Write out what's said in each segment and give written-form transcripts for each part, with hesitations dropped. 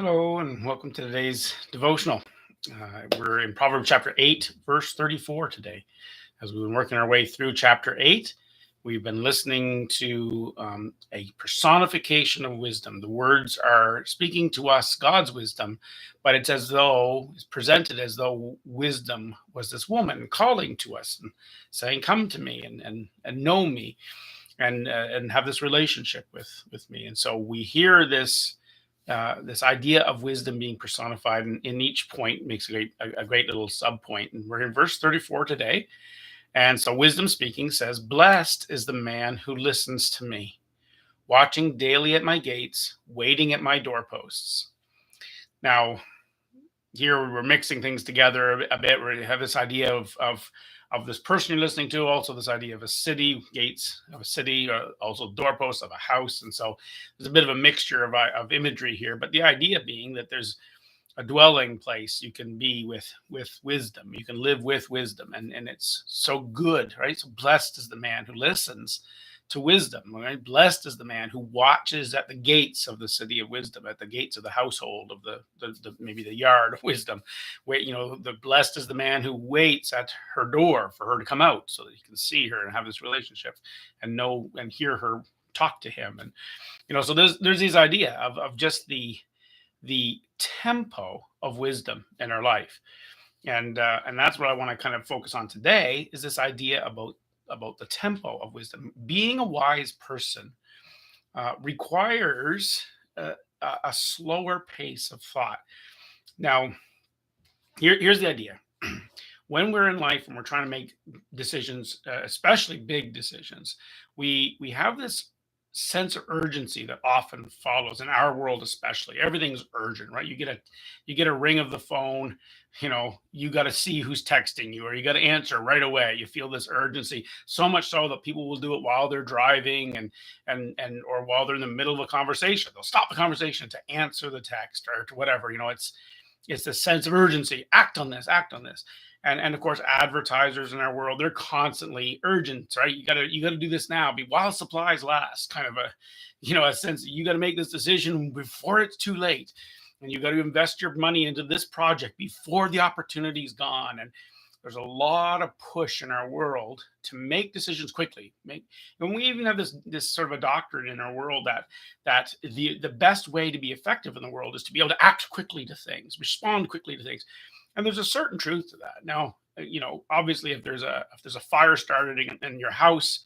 Hello, and welcome to today's devotional. We're in Proverbs chapter 8, verse 34 today. As we've been working our way through chapter 8, we've been listening to a personification of wisdom. The words are speaking to us God's wisdom, but it's presented as though wisdom was this woman calling to us and saying, "Come to me and know me and have this relationship with me." And so we hear this idea of wisdom being personified in each point makes a great little sub point. And we're in verse 34 today. And so wisdom speaking says, "Blessed is the man who listens to me, watching daily at my gates, waiting at my doorposts." Now, here we're mixing things together a bit. We have this idea of this person you're listening to, also this idea of a city, gates of a city, also doorposts of a house. And so there's a bit of a mixture of imagery here, but the idea being that there's a dwelling place you can be with wisdom. You can live with wisdom, and it's so good, right? So blessed is the man who listens to wisdom, right? Blessed is the man who watches at the gates of the city of wisdom, at the gates of the household of the maybe the yard of wisdom. Wait, the blessed is the man who waits at her door for her to come out so that he can see her and have this relationship and know and hear her talk to him. And so there's this idea of just the tempo of wisdom in our life, and that's what I want to kind of focus on today, is this idea about the tempo of wisdom. Being a wise person requires a slower pace of thought. Now, here's the idea. When we're in life and we're trying to make decisions, especially big decisions, we have this sense of urgency that often follows in our world. Especially, everything's urgent, right? You get a ring of the phone. You got to see who's texting you, or you got to answer right away. You feel this urgency, so much so that people will do it while they're driving or while they're in the middle of a conversation. They'll stop the conversation to answer the text or to whatever. It's the sense of urgency. Act on this, act on this. And of course, advertisers in our world, they're constantly urgent, right? You gotta do this now, be while supplies last, kind of a sense that you got to make this decision before it's too late. And you got to invest your money into this project before the opportunity's gone. And there's a lot of push in our world to make decisions quickly. And we even have this sort of a doctrine in our world that the best way to be effective in the world is to be able to act quickly to things, respond quickly to things. And there's a certain truth to that. Now, obviously, if there's a fire started in your house,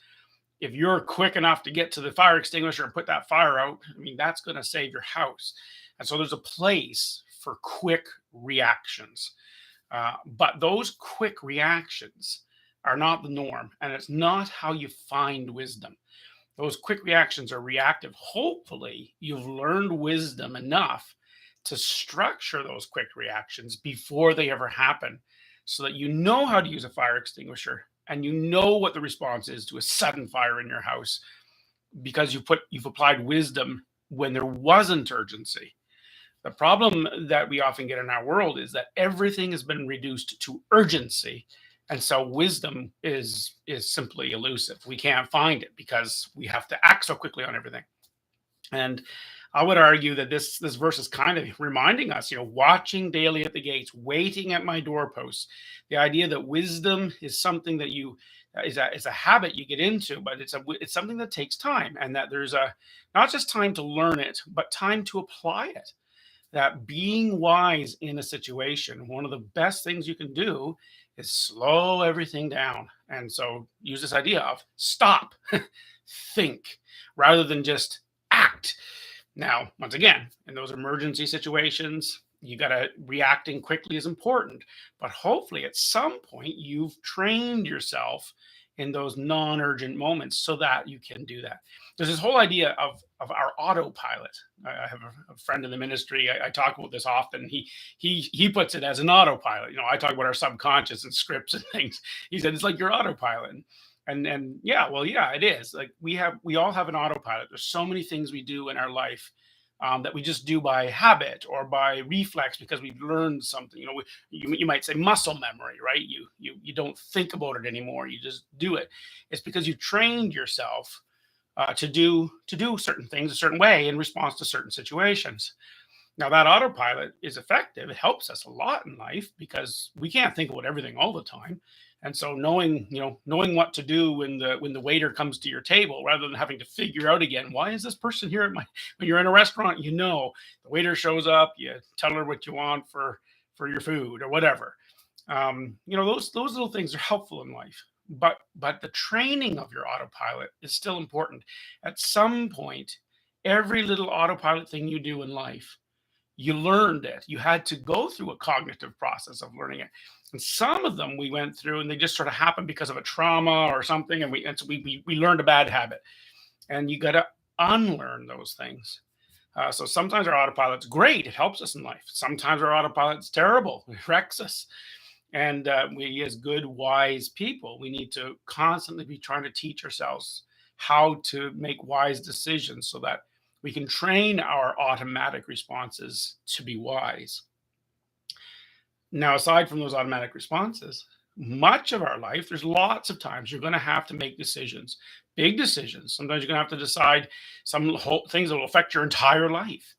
if you're quick enough to get to the fire extinguisher and put that fire out, I mean, that's going to save your house. And so there's a place for quick reactions. But those quick reactions are not the norm, and it's not how you find wisdom. Those quick reactions are reactive. Hopefully, you've learned wisdom enough to structure those quick reactions before they ever happen, so that you know how to use a fire extinguisher and you know what the response is to a sudden fire in your house, because you've applied wisdom when there wasn't urgency. The problem that we often get in our world is that everything has been reduced to urgency. And so wisdom is simply elusive. We can't find it because we have to act so quickly on everything. And I would argue that this verse is kind of reminding us, watching daily at the gates, waiting at my doorposts. The idea that wisdom is something that is a habit you get into, but it's something that takes time, and that there's not just time to learn it, but time to apply it. That being wise in a situation, one of the best things you can do is slow everything down. And so use this idea of stop, think, rather than just act. Now, once again, in those emergency situations, reacting quickly is important, but hopefully at some point you've trained yourself in those non-urgent moments so that you can do that. There's this whole idea of our autopilot. I have a friend in the ministry. I talk about this often. He puts it as an autopilot. I talk about our subconscious and scripts and things. He said it's like your autopilot. And yeah, well, yeah, it is. Like we all have an autopilot. There's so many things we do in our life that we just do by habit or by reflex because we've learned something. You might say muscle memory, right? You don't think about it anymore. You just do it. It's because you trained yourself to do certain things a certain way in response to certain situations. Now that autopilot is effective. It helps us a lot in life because we can't think about everything all the time. And so knowing what to do when the waiter comes to your table, rather than having to figure out again, why is this person here at my when you're in a restaurant, the waiter shows up, you tell her what you want for your food or whatever. Those little things are helpful in life. But the training of your autopilot is still important. At some point, every little autopilot thing you do in life, you learned it. You had to go through a cognitive process of learning it. And some of them we went through and they just sort of happened because of a trauma or something. And so we learned a bad habit. And you got to unlearn those things. So sometimes our autopilot's great. It helps us in life. Sometimes our autopilot's terrible. It wrecks us. And we, as good, wise people, we need to constantly be trying to teach ourselves how to make wise decisions so that we can train our automatic responses to be wise. Now, aside from those automatic responses, much of our life, there's lots of times you're going to have to make decisions, big decisions. Sometimes you're going to have to decide some whole things that will affect your entire life.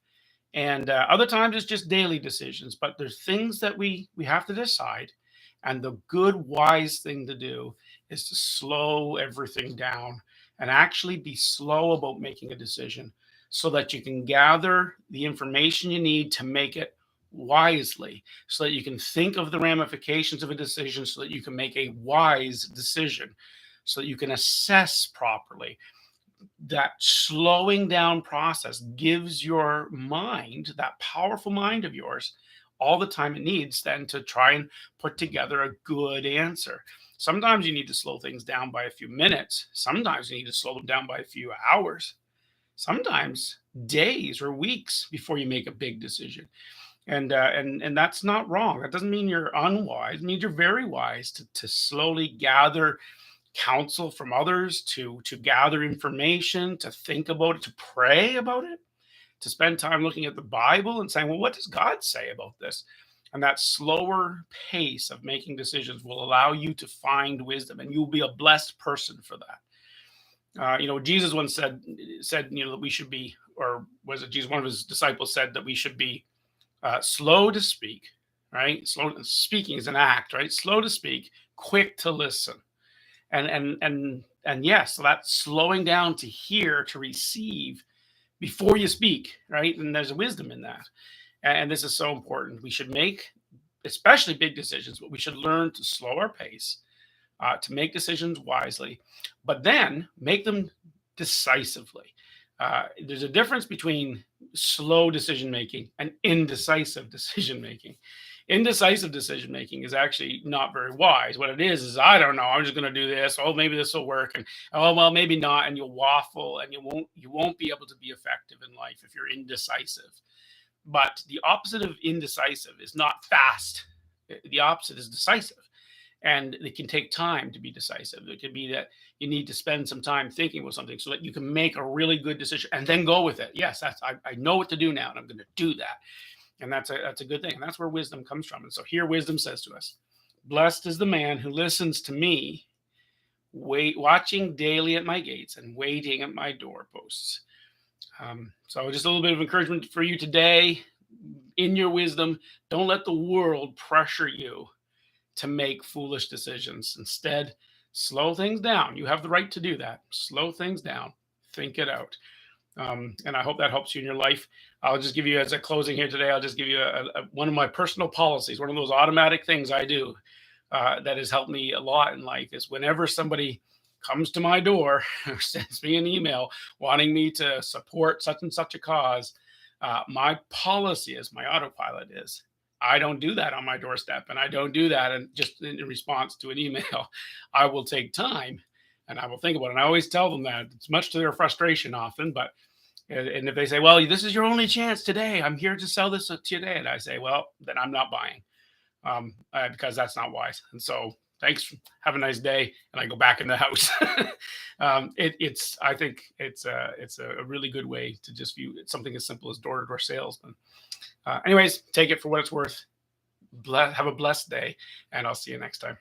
And other times it's just daily decisions, but there's things that we have to decide. And the good, wise thing to do is to slow everything down and actually be slow about making a decision so that you can gather the information you need to make it wisely, so that you can think of the ramifications of a decision, so that you can make a wise decision, so that you can assess properly. That slowing down process gives your mind, that powerful mind of yours, all the time it needs then to try and put together a good answer. Sometimes you need to slow things down by a few minutes. Sometimes you need to slow them down by a few hours. Sometimes days or weeks before you make a big decision. And that's not wrong. That doesn't mean you're unwise. It means you're very wise to slowly gather counsel from others, to gather information, to think about it, to pray about it, to spend time looking at the Bible and saying, well, what does God say about this? And that slower pace of making decisions will allow you to find wisdom, and you'll be a blessed person for that. Jesus once said that we should be, or was it Jesus? One of his disciples said that we should be slow to speak, right? Slow speaking is an act, right? Slow to speak, quick to listen. And yes, so that's slowing down to hear, to receive before you speak, right? And there's a wisdom in that. And this is so important. We should make, especially big decisions, but we should learn to slow our pace, to make decisions wisely, but then make them decisively. There's a difference between slow decision making and indecisive decision making. Indecisive decision making is actually not very wise. What it is I don't know. I'm just going to do this. Oh, maybe this will work, and oh well, maybe not. And you'll waffle, and you won't be able to be effective in life if you're indecisive. But the opposite of indecisive is not fast. The opposite is decisive. And it can take time to be decisive. It could be that you need to spend some time thinking about something so that you can make a really good decision and then go with it. Yes, I know what to do now, and I'm going to do that. And that's a good thing. And that's where wisdom comes from. And so here wisdom says to us, blessed is the man who listens to me, watching daily at my gates and waiting at my doorposts. So just a little bit of encouragement for you today. In your wisdom, don't let the world pressure you to make foolish decisions. Instead, slow things down. You have the right to do that. Slow things down. Think it out. And I hope that helps you in your life. I'll just give you, as a closing here today, I'll just give you one of my personal policies, one of those automatic things I do that has helped me a lot in life is whenever somebody comes to my door or sends me an email wanting me to support such and such a cause, my policy is, my autopilot is, I don't do that on my doorstep, and I don't do that and just in response to an email. I will take time and I will think about it. And I always tell them that it's much to their frustration often, but and if they say, well, this is your only chance today, I'm here to sell this today, and I say, well, then I'm not buying, because that's not wise. And so thanks, have a nice day, and I go back in the house. I think it's a really good way to just view it, something as simple as door-to-door sales. Anyways, take it for what it's worth. Have a blessed day, and I'll see you next time.